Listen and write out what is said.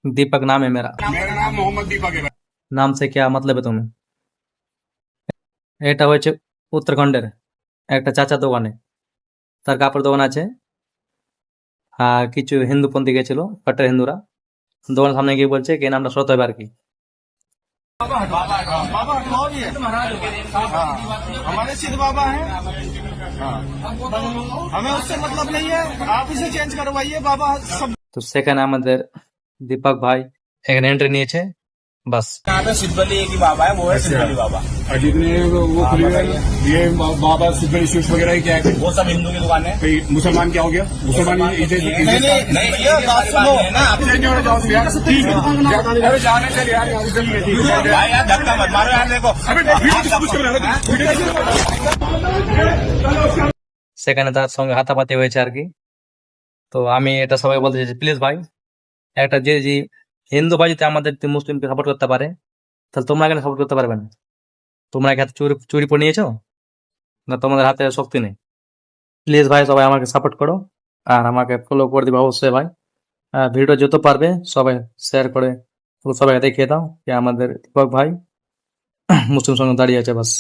दीपक नाम है मेरा। मेरा नाम मोहम्मद दीपक है। नाम से क्या मतलब है तुम्हें? এটা হচ্ছে উত্তরাখণ্ডের একটা চাচার দোকানে। তার কাপড় দোকান আছে। কিছু হিন্দুপন্থী গেছিল, কট্টর হিন্দুরা। দোকানের সামনে গিয়ে বলছে কি নামটা সরাতে হবে আর কি। बाबा कौन है? हाँ, हमारे सिद्ध बाबा हैं। हाँ, हमें उससे मतलब नहीं है, आप इसे चेंज करवाइए बाबा सब। তো সেখানে আমাদের দীপক ভাই এখানে এন্ট্রি নিয়েছে। বাস यहाँ पे सिद्धबली एक ही बाबा है, वो है सिद्धबली बाबा। और जितने वो खुली है, ये बाबा सिद्धबली स्वीट्स वगैरह ही क्या है? वो सब हिंदू की दुकान है। कोई मुसलमान क्या हो गया? मुसलमान नहीं भैया बात सुनो ना, आप जाने से यार भाई यार धक्का मत मारो यार, देखो সেখানে তার সঙ্গে হাতাপাতি হয়েছে আর কি। তো আমি এটা সবাই বলতে চাইছি, প্লিজ ভাই, একটা যে হিন্দু ভাই যদি আমাদের মুসলিমকে সাপোর্ট করতে পারে, তাহলে তোমরা কেন সাপোর্ট করতে পারবে না? তোমরা কি হাতে চুরি পরে নিয়েছো? না তোমাদের হাতে শক্তি নেই? প্লিজ ভাই সবাই আমাকে সাপোর্ট করো, আর আমাকে ফলো করে দিবে অবশ্যই ভাই। ভিডিও যত পারবে সবাই শেয়ার করে সবাই দেখিয়ে দাও যে আমাদের দীপক ভাই মুসলিম সঙ্গে দাঁড়িয়ে আছে। বাস।